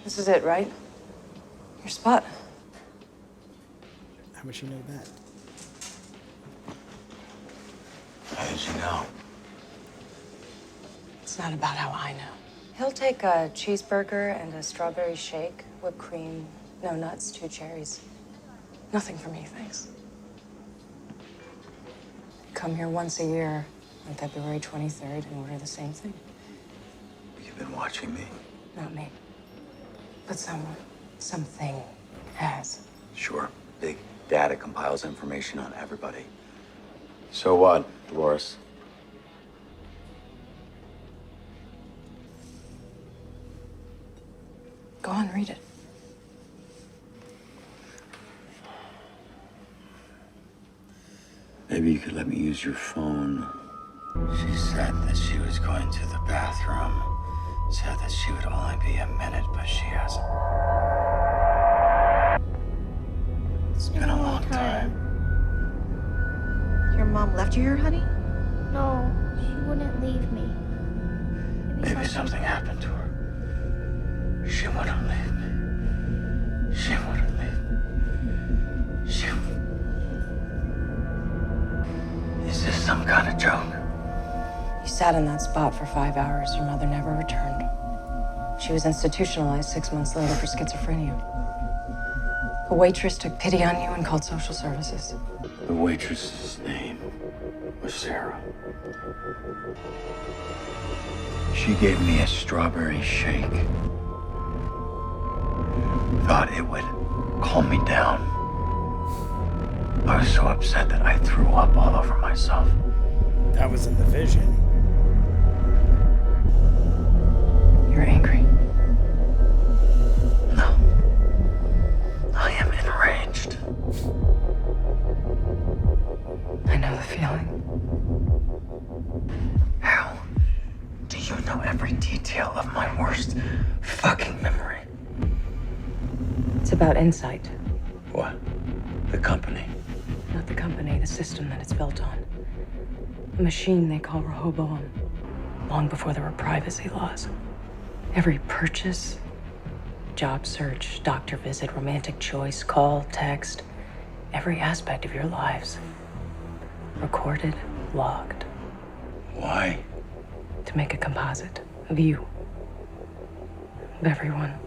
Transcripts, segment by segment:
This is it, right? Your spot. How much you know that? How did you know? It's not about how I know. He'll take a cheeseburger and a strawberry shake, whipped cream, no nuts, 2 cherries. Nothing for me, thanks. Come here once a year on February 23rd and order the same thing. You've been watching me? Not me. But someone, something has. Sure. Big data compiles information on everybody. So what, Dolores? Go on, read it. Maybe you could let me use your phone. She said that she was going to the bathroom. Said that she would only be a minute, but she hasn't. It's been a long time. Your mom left you here, honey? No, she wouldn't leave me. Maybe something happened to her. She wouldn't leave me. She wouldn't leave me. Is this some kind of joke? You sat in that spot for 5 hours. Your mother never returned. She was institutionalized 6 months later for schizophrenia. A waitress took pity on you and called social services. The waitress's name was Sarah. She gave me a strawberry shake. Thought it would calm me down. I was so upset that I threw up all over myself. That was in the vision. You're angry. No. I am enraged. I know the feeling. How do you know every detail of my worst fucking memory? It's about insight. What? The company? Not the company, the system that it's built on. A machine they call Rehoboam, long before there were privacy laws. Every purchase, job search, doctor visit, romantic choice, call, text, every aspect of your lives. Recorded, logged. Why? To make a composite of you, of everyone.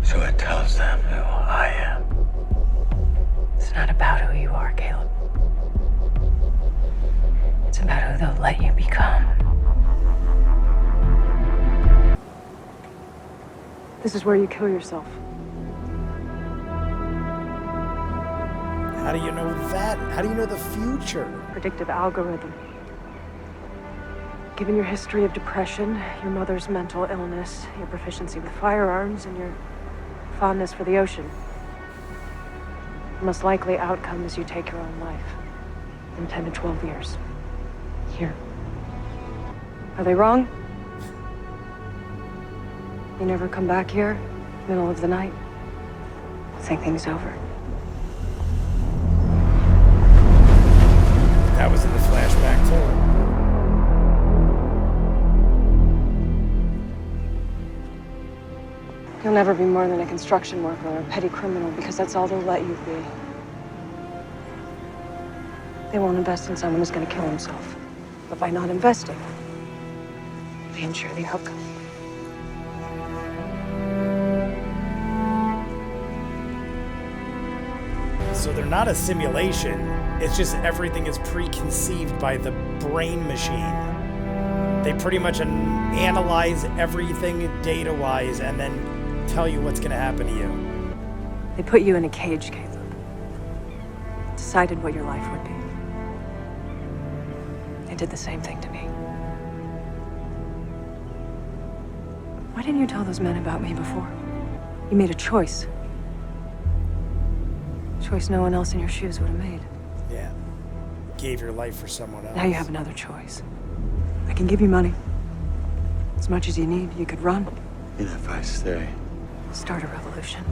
So it tells them who I am. It's not about who you are, Caleb. It's about who they'll let you become. This is where you kill yourself. How do you know that? How do you know the future? Predictive algorithm. Given your history of depression, your mother's mental illness, your proficiency with firearms, and your fondness for the ocean, the most likely outcome is you take your own life in 10 to 12 years. Here. Are they wrong? You never come back here, middle of the night? Think things over. That was in the flashback too. You'll never be more than a construction worker or a petty criminal because that's all they'll let you be. They won't invest in someone who's going to kill himself. But by not investing, they ensure the outcome. So they're not a simulation. It's just everything is preconceived by the brain machine. They pretty much analyze everything data-wise and then tell you what's going to happen to you. They put you in a cage, Caleb. Decided what your life would be. They did the same thing to me. Why didn't you tell those men about me before? You made a choice. A choice no one else in your shoes would have made. Yeah. Gave your life for someone else. Now you have another choice. I can give you money. As much as you need. You could run. And if I stay? Start a revolution.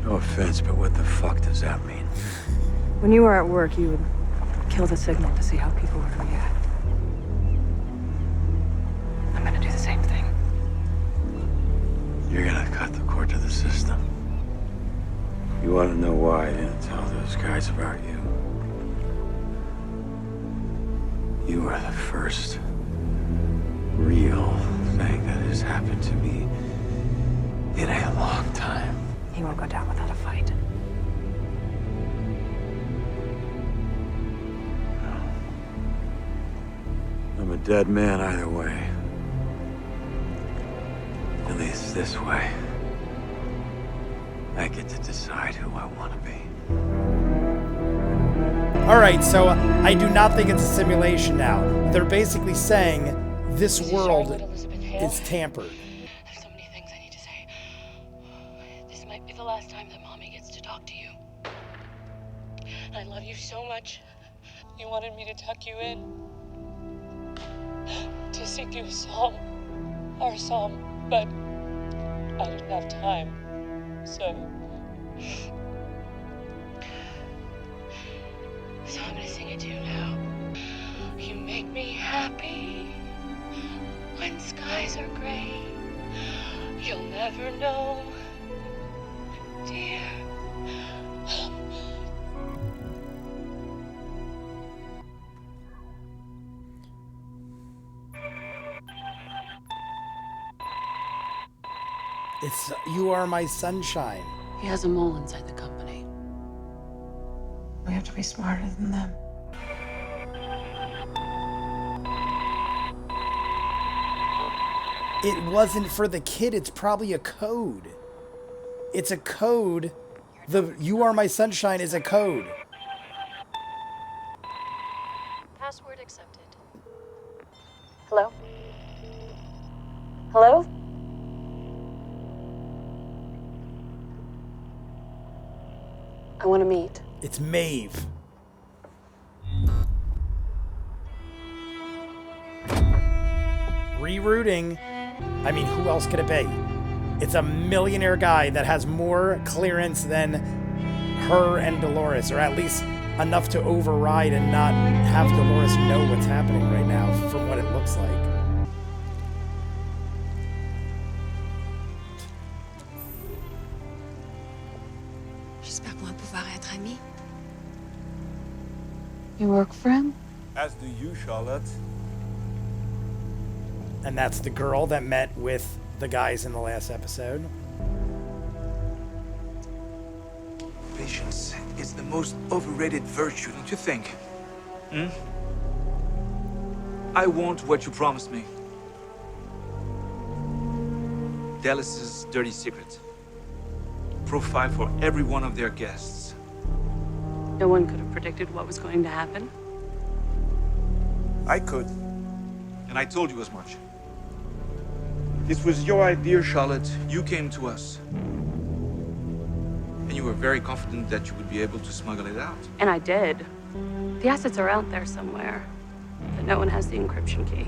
No offense, but what the fuck does that mean? When you were at work, you would kill the signal to see how people would react. I'm gonna You're gonna cut the cord to the system. You want to know why I didn't tell those guys about you? You are the first real thing that has happened to me in a long time. He won't go down without a fight. I'm a dead man either way. At least this way. I get to decide who I want to be. Alright, so I do not think it's a simulation now. They're basically saying this world is tampered. There's so many things I need to say. This might be the last time that Mommy gets to talk to you. I love you so much. You wanted me to tuck you in. To sing you a song. Our song. But I didn't have time. So I'm gonna sing it to you now. You make me happy when skies are gray. You'll never know, dear. It's You Are My Sunshine. He has a mole inside the company. We have to be smarter than them. It wasn't for the kid, it's probably a code. It's a code. The You Are My Sunshine is a code. Password accepted. Hello? Hello? I want to meet. It's Maeve. Rerouting. I mean, who else could it be? It's a millionaire guy that has more clearance than her and Dolores, or at least enough to override and not have Dolores know what's happening right now from what it looks like. J'espère qu'on va pouvoir être amis. You work for him? As do you, Charlotte. And that's the girl that met with the guys in the last episode. Patience is the most overrated virtue, don't you think? I want what you promised me. Dallas's dirty secret. Profile for every one of their guests. No one could have predicted what was going to happen. I could. And I told you as much. This was your idea, Charlotte. You came to us. And you were very confident that you would be able to smuggle it out. And I did. The assets are out there somewhere, but no one has the encryption key.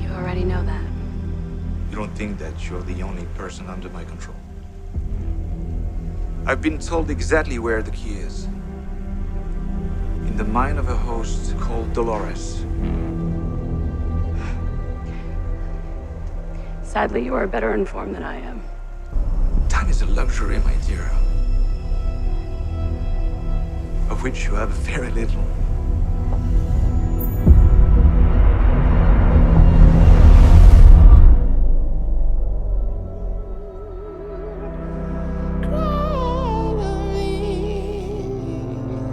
You already know that. You don't think that you're the only person under my control. I've been told exactly where the key is. In the mind of a host called Dolores. Sadly, you are better informed than I am. Time is a luxury, my dear. Of which you have very little.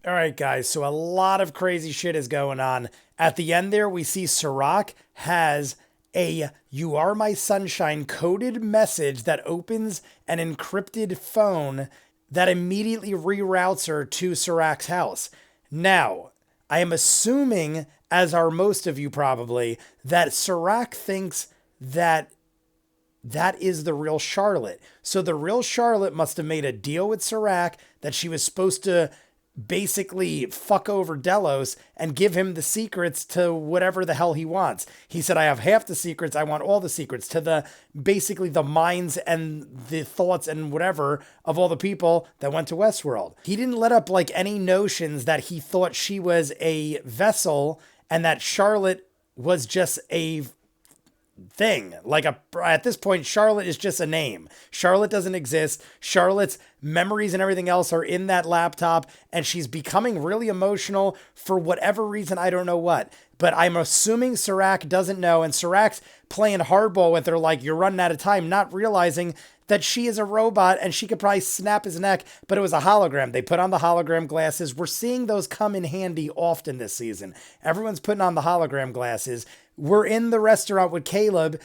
All right, guys, so a lot of crazy shit is going on. At the end there, we see Serac has a You Are My Sunshine coded message that opens an encrypted phone that immediately reroutes her to Serac's house. Now, I am assuming, as are most of you probably, that Serac thinks that that is the real Charlotte. So the real Charlotte must have made a deal with Serac that she was supposed to basically fuck over Delos and give him the secrets to whatever the hell he wants. He said, I have half the secrets. I want all the secrets to the basically the minds and the thoughts and whatever of all the people that went to Westworld. He didn't let up like any notions that he thought she was a vessel and that Charlotte was just a thing. Like at this point, Charlotte is just a name. Charlotte doesn't exist. Charlotte's memories and everything else are in that laptop, and she's becoming really emotional for whatever reason. I don't know what, but I'm assuming Serac doesn't know, and Serac's playing hardball with her like, you're running out of time, not realizing that she is a robot and she could probably snap his neck, but it was a hologram. They put on the hologram glasses. We're seeing those come in handy often this season. Everyone's putting on the hologram glasses. We're in the restaurant with Caleb.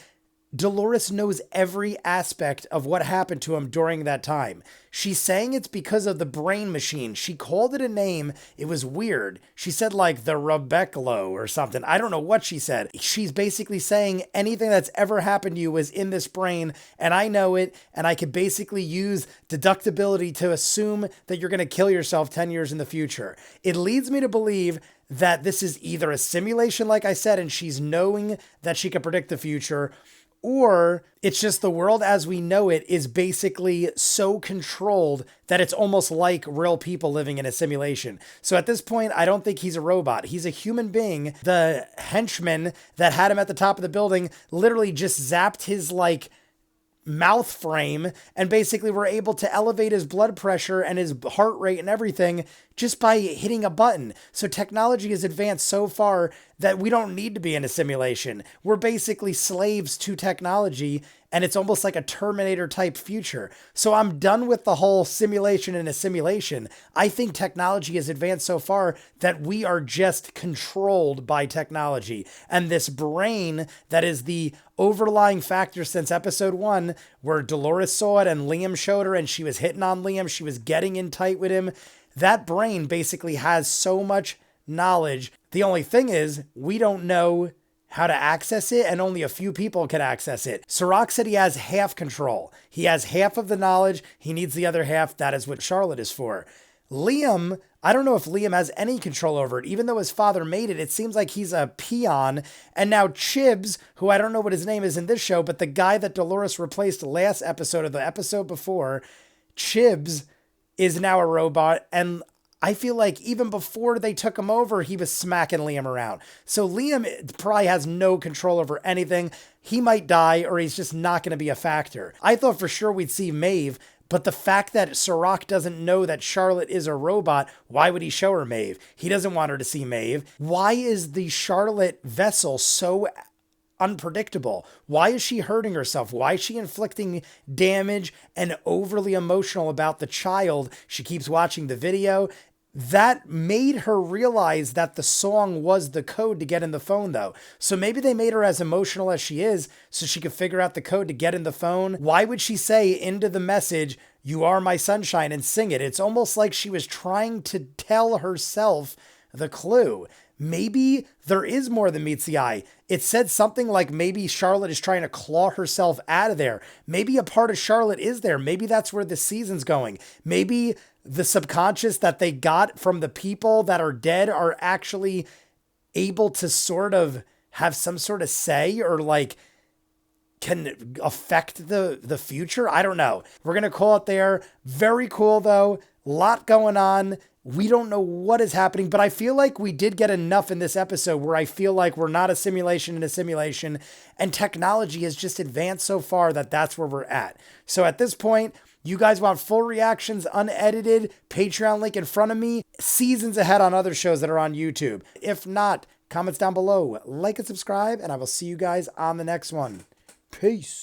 Dolores knows every aspect of what happened to him during that time. She's saying it's because of the brain machine. She called it a name. It was weird. She said like the Rebeclo or something. I don't know what she said. She's basically saying anything that's ever happened to you was in this brain, and I know it, and I could basically use deductibility to assume that you're going to kill yourself 10 years in the future. It leads me to believe that this is either a simulation, like I said, and she's knowing that she can predict the future, or it's just the world as we know it is basically so controlled that it's almost like real people living in a simulation. So at this point, I don't think he's a robot. He's a human being. The henchman that had him at the top of the building literally just zapped his like mouth frame and basically were able to elevate his blood pressure and his heart rate and everything just by hitting a button. So technology has advanced so far that we don't need to be in a simulation. We're basically slaves to technology, and it's almost like a Terminator type future. So I'm done with the whole simulation in a simulation. I think technology has advanced so far that we are just controlled by technology. And this brain that is the overlying factor since episode 1, where Dolores saw it and Liam showed her and she was hitting on Liam, she was getting in tight with him. That brain basically has so much knowledge. The only thing is, we don't know how to access it, and only a few people can access it. Serac said he has half control. He has half of the knowledge. He needs the other half. That is what Charlotte is for. Liam, I don't know if Liam has any control over it. Even though his father made it, it seems like he's a peon. And now Chibs, who I don't know what his name is in this show, but the guy that Dolores replaced last episode or the episode before, Chibs is now a robot, and I feel like even before they took him over, he was smacking Liam around. So Liam probably has no control over anything. He might die, or he's just not going to be a factor. I thought for sure we'd see Maeve, but the fact that Serac doesn't know that Charlotte is a robot, why would he show her Maeve? He doesn't want her to see Maeve. Why is the Charlotte vessel so unpredictable? Why is she hurting herself? Why is she inflicting damage and overly emotional about the child? She keeps watching the video. That made her realize that the song was the code to get in the phone, though. So maybe they made her as emotional as she is so she could figure out the code to get in the phone. Why would she say into the message, "You are my sunshine," and sing it? It's almost like she was trying to tell herself the clue. Maybe there is more than meets the eye. It said something like maybe Charlotte is trying to claw herself out of there. Maybe a part of Charlotte is there. Maybe that's where the season's going. Maybe the subconscious that they got from the people that are dead are actually able to sort of have some sort of say, or like can affect the future. I don't know. We're going to call it there. Very cool though. Lot going on. We don't know what is happening, but I feel like we did get enough in this episode where I feel like we're not a simulation in a simulation, and technology has just advanced so far that that's where we're at. So at this point, you guys want full reactions, unedited, Patreon link in front of me, seasons ahead on other shows that are on YouTube. If not, comments down below, like and subscribe, and I will see you guys on the next one. Peace.